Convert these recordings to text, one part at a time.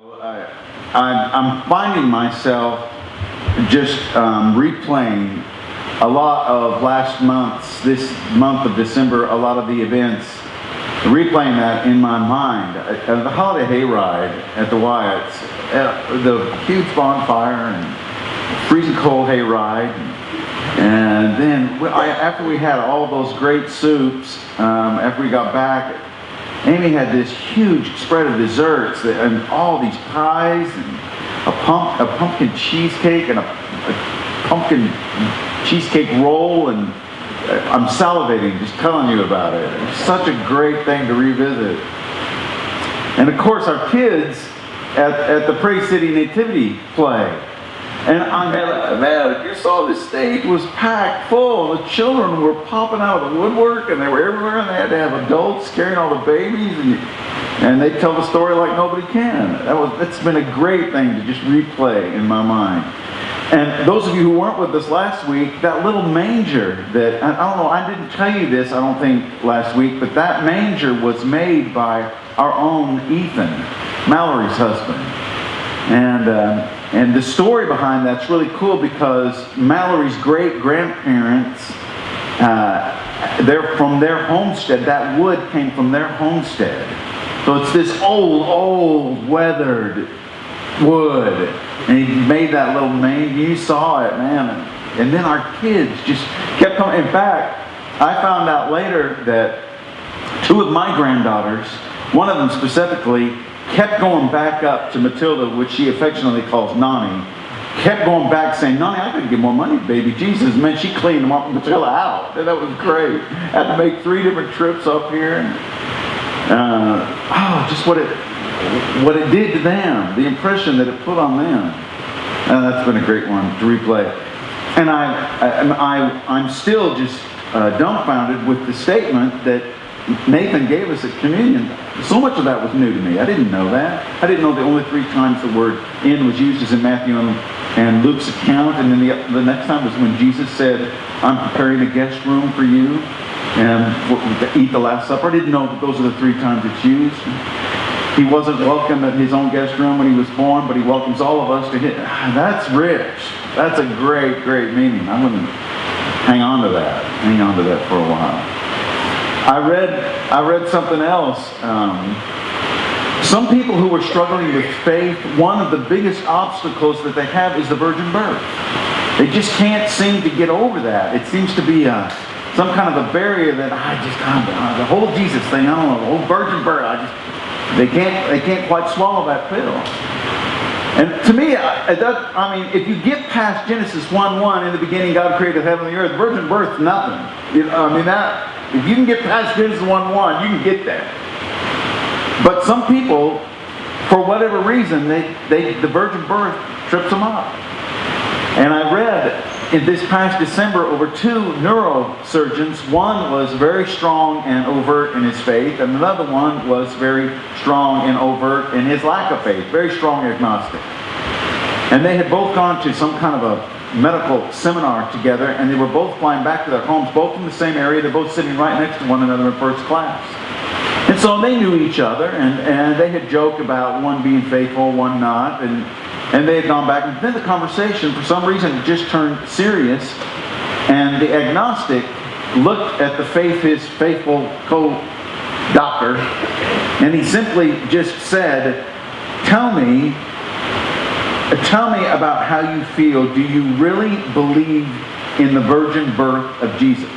I'm finding myself just replaying a lot of this month of December, a lot of the events, replaying that in my mind. The holiday hayride at the Wyatts, the huge bonfire and freezing cold hayride, and then after we had all those great soups, after we got back, Amy had this huge spread of desserts and all these pies and a pumpkin cheesecake and a pumpkin cheesecake roll, and I'm salivating just telling you about it. It's such a great thing to revisit. And of course our kids at the Praise City Nativity play. And man, you saw the stage was packed full. The children were popping out of the woodwork, and they were everywhere, and they had to have adults carrying all the babies, and they tell the story like nobody can. It's been a great thing to just replay in my mind. And those of you who weren't with us last week, that little manger that, I don't know, I didn't tell you this, I don't think, last week, but that manger was made by our own Ethan, Mallory's husband. And the story behind that's really cool because Mallory's great-grandparents, they're from their homestead. That wood came from their homestead. So it's this old, weathered wood. And he made that little manger. You saw it, man. And then our kids just kept coming. In fact, I found out later that two of my granddaughters, one of them specifically, kept going back up to Matilda, which she affectionately calls Nani, kept going back saying, "Nani, I could give more money to baby Jesus." Man, she cleaned them up and Matilda out. And that was great. Had to make 3 different trips up here. And, just what it did to them, the impression that it put on them. That's been a great one to replay. And I'm still just dumbfounded with the statement that Nathan gave us at communion. So much of that was new to me. I didn't know that. I didn't know the only 3 times the word "in" was used is in Matthew and Luke's account, and then the next time was when Jesus said, "I'm preparing a guest room for you and to eat the Last Supper." I didn't know that those are the 3 times it's used. He wasn't welcome at his own guest room when he was born, but he welcomes all of us to his. That's rich. That's a great, great meaning. I'm going to hang on to that for a while. I read something else. Some people who are struggling with faith, one of the biggest obstacles that they have is the virgin birth. They just can't seem to get over that. It seems to be some kind of a barrier that the whole Jesus thing, I don't know, the whole virgin birth, they can't quite swallow that pill. And to me, if you get past Genesis 1:1, in the beginning God created heaven and the earth, virgin birth, nothing. If you can get past Genesis 1:1, you can get there. But some people, for whatever reason, the virgin birth trips them up. And I read in this past December over 2 neurosurgeons. One was very strong and overt in his faith, and another one was very strong and overt in his lack of faith, very strong agnostic. And they had both gone to some kind of a medical seminar together, and they were both flying back to their homes, both in the same area. They're both sitting right next to one another in first class. And so they knew each other, and they had joked about one being faithful, one not, and they had gone back, and then the conversation, for some reason, just turned serious, and the agnostic looked at his faithful co-doctor, and he simply just said, Tell me about how you feel. Do you really believe in the virgin birth of Jesus?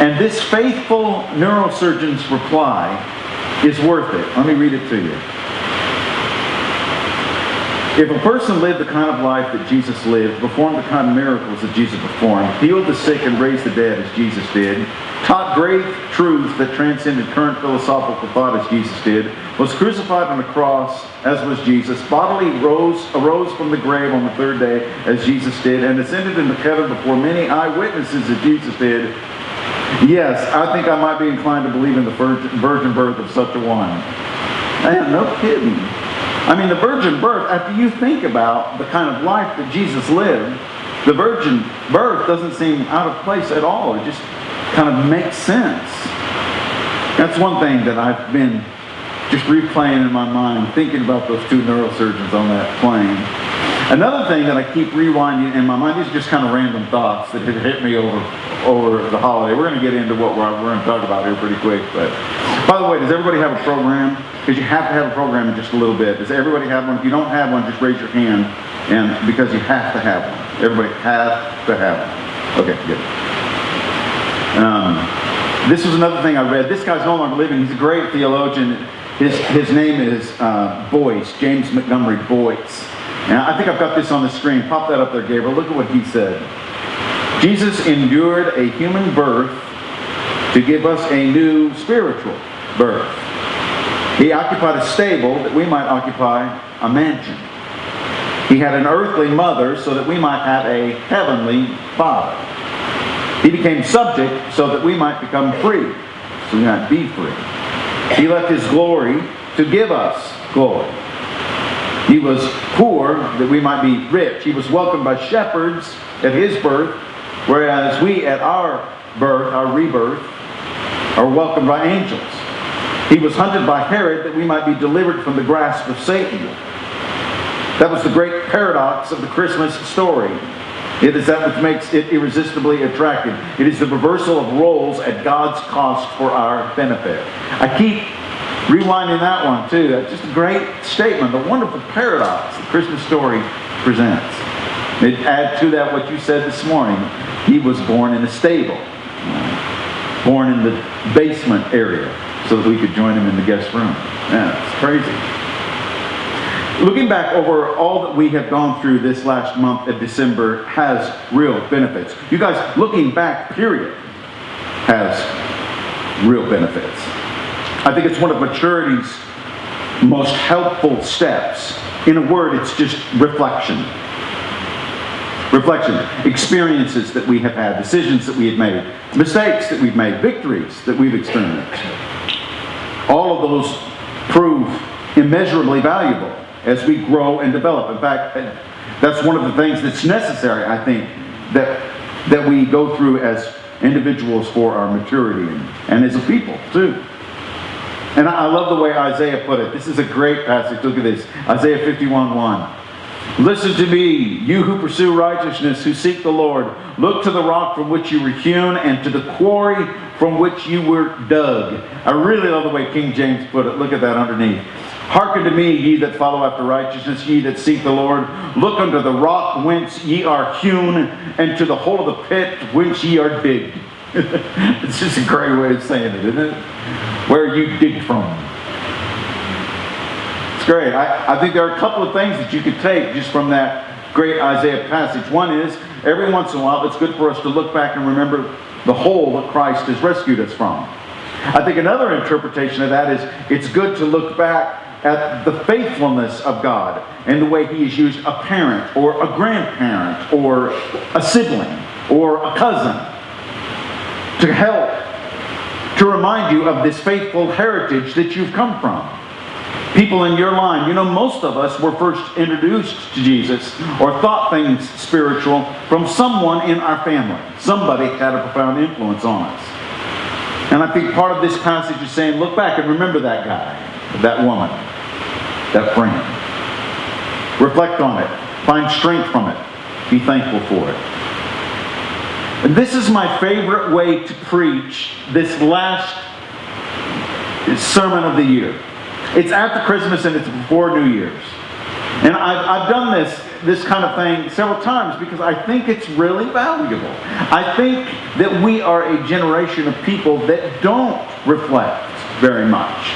And this faithful neurosurgeon's reply is worth it. Let me read it to you. If a person lived the kind of life that Jesus lived, performed the kind of miracles that Jesus performed, healed the sick and raised the dead as Jesus did, taught great truths that transcended current philosophical thought as Jesus did, was crucified on the cross as was Jesus, bodily arose from the grave on the 3rd day as Jesus did, and ascended into heaven before many eyewitnesses as Jesus did, yes, I think I might be inclined to believe in the virgin birth of such a one. Man, no kidding. The virgin birth, after you think about the kind of life that Jesus lived, the virgin birth doesn't seem out of place at all. It just kind of makes sense. That's one thing that I've been just replaying in my mind, thinking about those two neurosurgeons on that plane. Another thing that I keep rewinding in my mind, these are just kind of random thoughts that have hit me over the holiday. We're going to get into what we're going to talk about here pretty quick. But by the way, does everybody have a program? Because you have to have a program in just a little bit. Does everybody have one? If you don't have one, just raise your hand, and because you have to have one. Everybody has to have one. Okay, good. This was another thing I read. This guy's no longer living. He's a great theologian. His name is Boyce, James Montgomery Boyce. And I think I've got this on the screen. Pop that up there, Gabriel. Look at what he said. Jesus endured a human birth to give us a new spiritual birth. He occupied a stable that we might occupy a mansion. He had an earthly mother so that we might have a heavenly father. He became subject so that we might become free, so we might be free. He left His glory to give us glory. He was poor that we might be rich. He was welcomed by shepherds at His birth, whereas we at our birth, our rebirth, are welcomed by angels. He was hunted by Herod that we might be delivered from the grasp of Satan. That was the great paradox of the Christmas story. It is that which makes it irresistibly attractive. It is the reversal of roles at God's cost for our benefit. I keep rewinding that one too. That's just a great statement, the wonderful paradox the Christmas story presents. It adds to that what you said this morning. He was born in a stable, born in the basement area, so that we could join Him in the guest room. Yeah, it's crazy. Looking back over all that we have gone through this last month of December has real benefits. You guys, looking back, period, has real benefits. I think it's one of maturity's most helpful steps. In a word, it's just reflection. Reflection. Experiences that we have had, decisions that we have made, mistakes that we've made, victories that we've experienced. All of those prove immeasurably valuable as we grow and develop. In fact, that's one of the things that's necessary, I think, that we go through as individuals for our maturity and as a people, too. And I love the way Isaiah put it. This is a great passage. Look at this. Isaiah 51:1. Listen to me, you who pursue righteousness, who seek the Lord. Look to the rock from which you were hewn and to the quarry from which you were dug. I really love the way King James put it. Look at that underneath. Hearken to me, ye that follow after righteousness, ye that seek the Lord. Look unto the rock whence ye are hewn, and to the hole of the pit whence ye are digged. It's just a great way of saying it, isn't it? Where you dig from. It's great. I think there are a couple of things that you could take just from that great Isaiah passage. One is, every once in a while, it's good for us to look back and remember the hole that Christ has rescued us from. I think another interpretation of that is, it's good to look back at the faithfulness of God and the way He has used a parent or a grandparent or a sibling or a cousin to help, to remind you of this faithful heritage that you've come from. People in your line, you know, most of us were first introduced to Jesus or thought things spiritual from someone in our family. Somebody had a profound influence on us. And I think part of this passage is saying, look back and remember that guy, that woman, that friend. Reflect on it. Find strength from it. Be thankful for it. And this is my favorite way to preach this last sermon of the year. It's after Christmas and it's before New Year's. And I've done this kind of thing several times because I think it's really valuable. I think that we are a generation of people that don't reflect very much.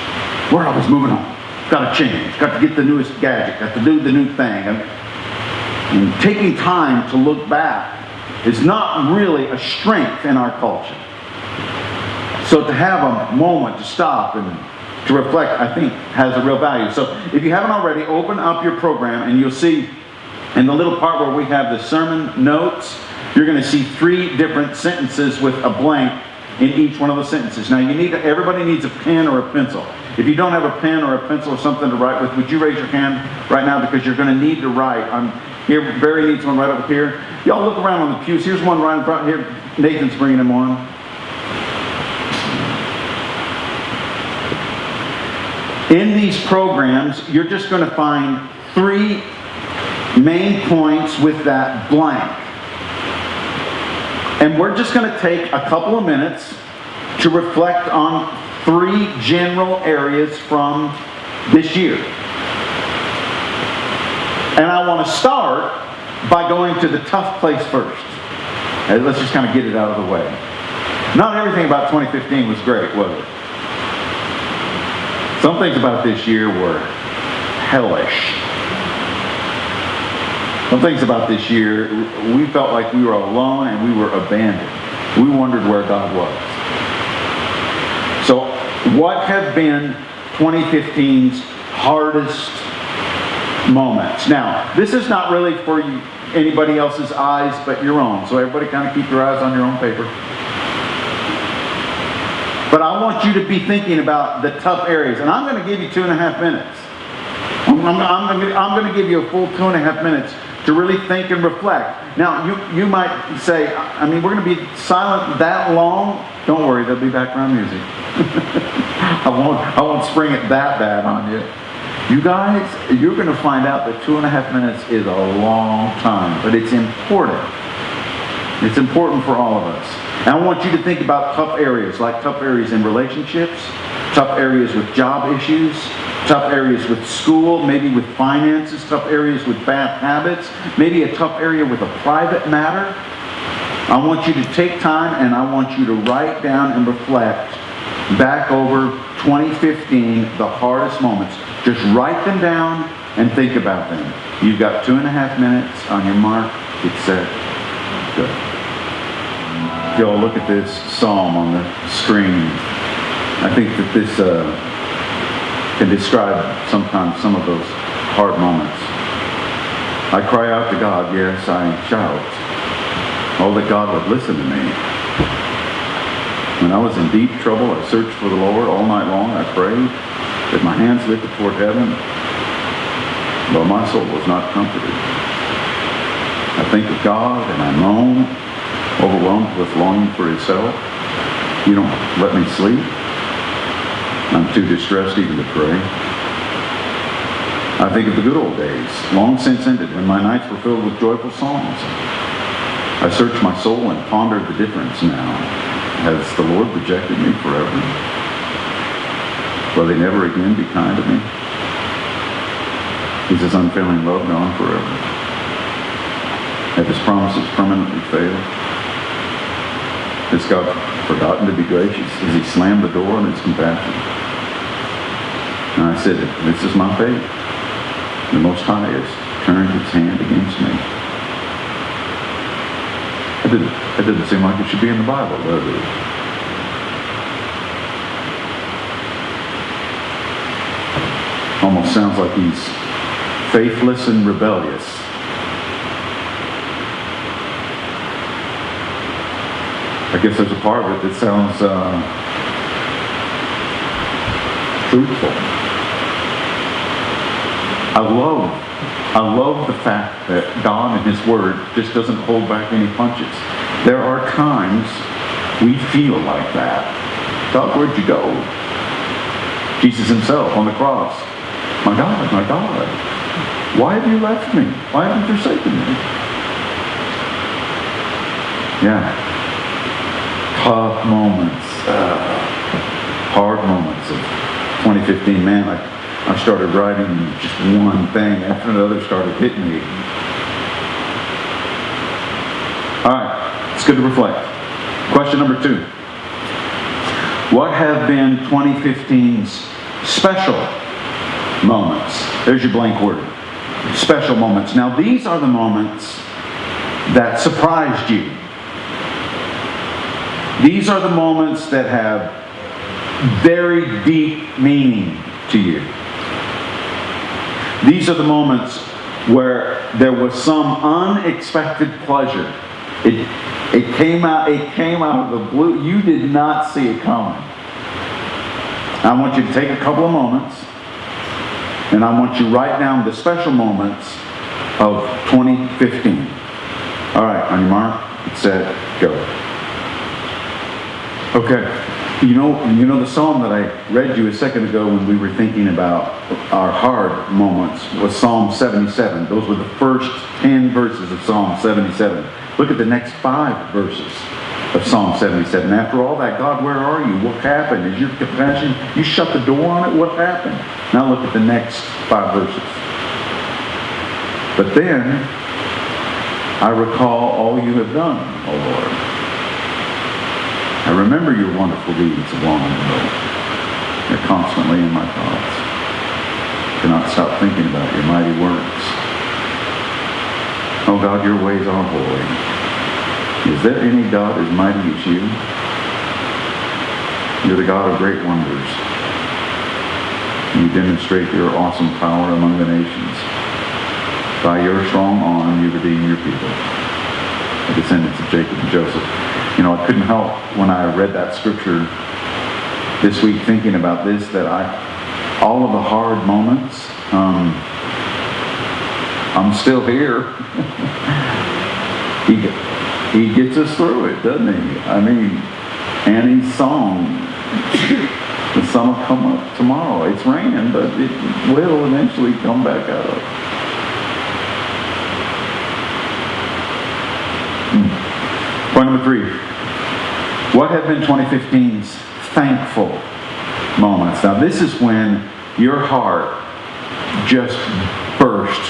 We're always moving on. Got to change. Got to get the newest gadget. Got to do the new thing. And taking time to look back is not really a strength in our culture. So to have a moment to stop and to reflect, I think, has a real value. So if you haven't already, open up your program and you'll see in the little part where we have the sermon notes, you're going to see 3 different sentences with a blank in each one of the sentences. Now everybody needs a pen or a pencil. If you don't have a pen or a pencil or something to write with, would you raise your hand right now, because you're going to need to write. Here, Barry needs one right over here. Y'all look around on the pews. Here's one right in front here. Nathan's bringing them on. In these programs, you're just going to find 3 main points with that blank. And we're just going to take a couple of minutes to reflect on 3 general areas from this year. And I want to start by going to the tough place first. Let's just kind of get it out of the way. Not everything about 2015 was great, was it? Some things about this year were hellish. Some things about this year, we felt like we were alone and we were abandoned. We wondered where God was. So, what have been 2015's hardest moments? Now, this is not really for anybody else's eyes but your own. So everybody kind of keep your eyes on your own paper. But I want you to be thinking about the tough areas. And I'm going to give you 2.5 minutes. I'm going to give you a full 2.5 minutes to really think and reflect. Now, you might say, I mean, we're going to be silent that long. Don't worry, there'll be background music. I won't spring it that bad on you. You guys, you're going to find out that 2.5 minutes is a long time, but it's important. It's important for all of us. And I want you to think about tough areas, like tough areas in relationships, tough areas with job issues, tough areas with school, maybe with finances, tough areas with bad habits, maybe a tough area with a private matter. I want you to take time and I want you to write down and reflect back over 2015, the hardest moments. Just write them down and think about them. You've got 2.5 minutes on your mark. Get set. Go. If y'all look at this psalm on the screen, I think that this can describe sometimes some of those hard moments. I cry out to God, yes, I shout. Oh, that God would listen to me. When I was in deep trouble, I searched for the Lord all night long. I prayed with my hands lifted toward heaven, but my soul was not comforted. I think of God and I moan, overwhelmed with longing for His help. You don't let me sleep. I'm too distressed even to pray. I think of the good old days, long since ended, when my nights were filled with joyful songs. I search my soul and ponder the difference now. Has the Lord rejected me forever? Will He never again be kind to me? Is His unfailing love gone forever? Have His promises permanently failed? Has God forgotten to be gracious? Has He slammed the door on His compassion? And I said, this is my fate. The Most High has turned His hand against me. It didn't seem like it should be in the Bible, does it? Almost sounds like he's faithless and rebellious. I guess there's a part of it that sounds truthful. I love the fact that God and His Word just doesn't hold back any punches. There are times we feel like that. God, where'd you go? Jesus Himself on the cross. My God, why have you left me? Why have you forsaken me? Yeah. Tough moments, hard moments of 2015. Man, I started writing just one thing after another started hitting me. All right, it's good to reflect. Question number 2. What have been 2015's special moments? There's your blank word. Special moments. Now, these are the moments that surprised you. These are the moments that have very deep meaning to you. These are the moments where there was some unexpected pleasure. It came out of the blue. You did not see it coming. I want you to take a couple of moments and I want you to write down the special moments of 2015. All right, on your mark, get set, go. Okay. You know the psalm that I read you a second ago when we were thinking about our hard moments was Psalm 77. Those were the first 10 verses of Psalm 77. Look at the next 5 verses of Psalm 77. After all that, God, where are you? What happened? Is your compassion? You shut the door on it? What happened? Now look at the next 5 verses. But then I recall all you have done, O Lord. I remember your wonderful deeds of long ago. They're constantly in my thoughts. I cannot stop thinking about your mighty works. Oh God, your ways are holy. Is there any God as mighty as you? You're the God of great wonders. You demonstrate your awesome power among the nations. By your strong arm, you redeem your people, the descendants of Jacob and Joseph. You know, I couldn't help when I read that scripture this week thinking about this, that all of the hard moments, I'm still here. He gets us through it, doesn't he? I mean, Annie's song, the sun will come up tomorrow. It's raining, but it will eventually come back up. Point number 3. What have been 2015's thankful moments? Now, this is when your heart just burst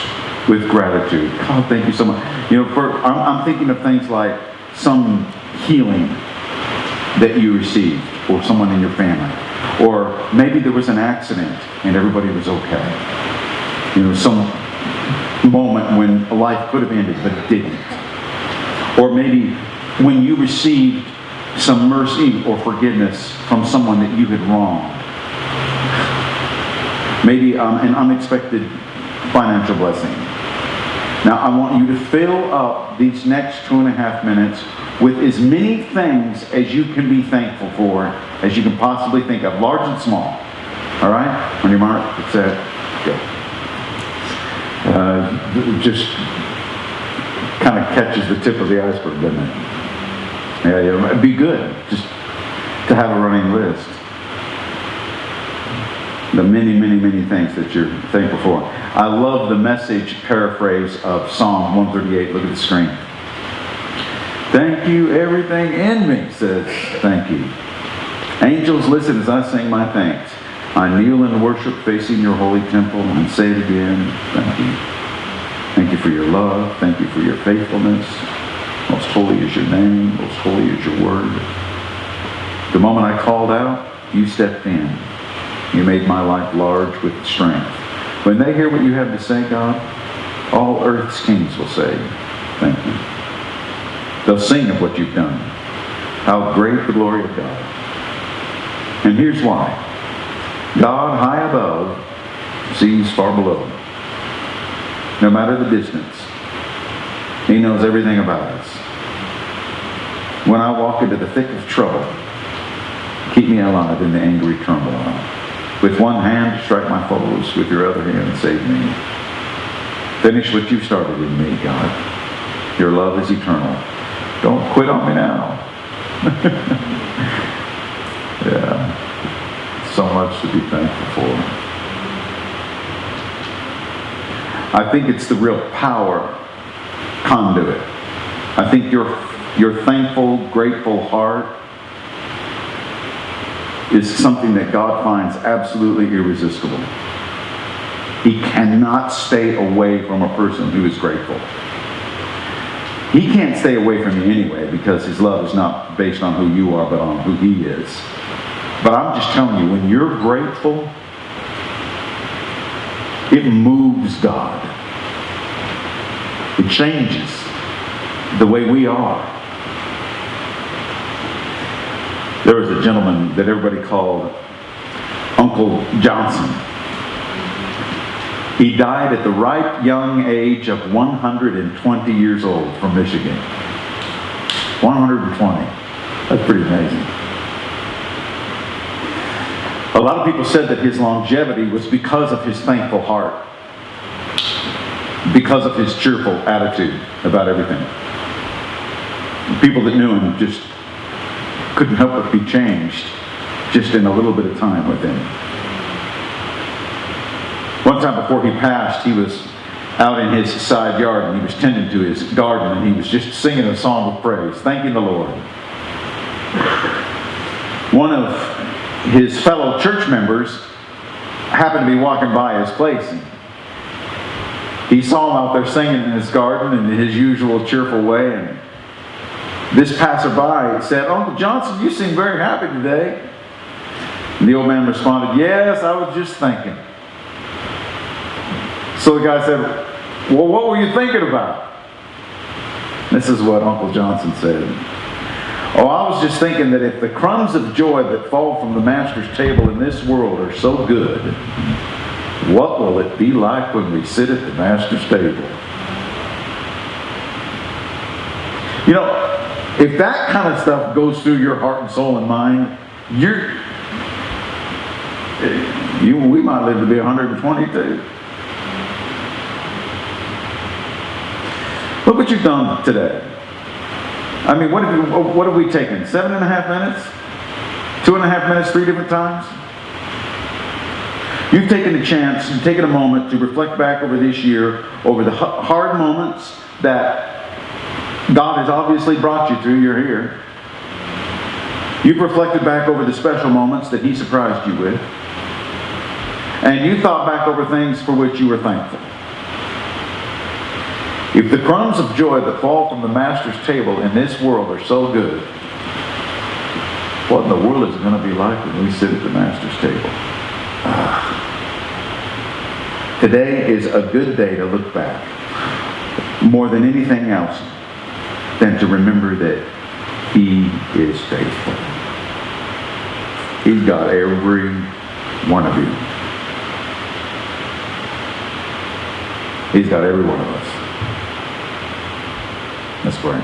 with gratitude. God, thank you so much. You know, I'm thinking of things like some healing that you received, or someone in your family, or maybe there was an accident and everybody was okay. You know, some moment when a life could have ended but didn't. Or maybe when you received some mercy or forgiveness from someone that you had wronged. Maybe an unexpected financial blessing. Now I want you to fill up these next 2.5 minutes with as many things as you can be thankful for as you can possibly think of, large and small. All right? On your mark, get set, go. Just kind of catches the tip of the iceberg, doesn't it? Yeah, it'd be good just to have a running list. The many, many, many things that you're thankful for. I love the Message paraphrase of Psalm 138. Look at the screen. Thank you, everything in me says thank you. Angels, listen as I sing my thanks. I kneel in worship facing your holy temple and say it again, thank you. Thank you for your love. Thank you for your faithfulness. Most holy is your name. Most holy is your word. The moment I called out, you stepped in. You made my life large with strength. When they hear what you have to say, God, all earth's kings will say, thank you. They'll sing of what you've done. How great the glory of God. And here's why. God high above sees far below. No matter the distance, He knows everything about us. When I walk into the thick of trouble, keep me alive in the angry turmoil. With one hand, strike my foes. With your other hand, save me. Finish what you started in me, God. Your love is eternal. Don't quit on me now. Yeah. So much to be thankful for. I think it's the real power conduit. I think your thankful, grateful heart is something that God finds absolutely irresistible. He cannot stay away from a person who is grateful. He can't stay away from you anyway, because His love is not based on who you are, but on who He is. But I'm just telling you, when you're grateful, it moves God. It changes the way we are. There was a gentleman that everybody called Uncle Johnson. He died at the ripe young age of 120 years old from Michigan. 120. That's pretty amazing. A lot of people said that his longevity was because of his thankful heart, because of his cheerful attitude about everything. People that knew him just couldn't help but be changed just in a little bit of time with Him. One time before he passed, he was out in his side yard and he was tending to his garden and he was just singing a song of praise, thanking the Lord. One of his fellow church members happened to be walking by his place. And he saw him out there singing in his garden in his usual cheerful way, and this passerby said, "Uncle Johnson, you seem very happy today." And the old man responded, "Yes, I was just thinking." So the guy said, "Well, what were you thinking about?" This is what Uncle Johnson said. "Oh, I was just thinking that if the crumbs of joy that fall from the Master's table in this world are so good, what will it be like when we sit at the Master's table?" You know, if that kind of stuff goes through your heart and soul and mind, we might live to be 122. Look what you've done today. I mean, what have we taken? 7.5 minutes? 2.5 minutes, 3 different times? You've taken a chance, you've taken a moment to reflect back over this year, over the hard moments that God has obviously brought you through. You're here. You've reflected back over the special moments that He surprised you with. And you thought back over things for which you were thankful. If the crumbs of joy that fall from the Master's table in this world are so good, what in the world is it going to be like when we sit at the Master's table? Today is a good day to look back, more than anything else, than to remember that He is faithful. He's got every one of you. He's got every one of us. Let's pray.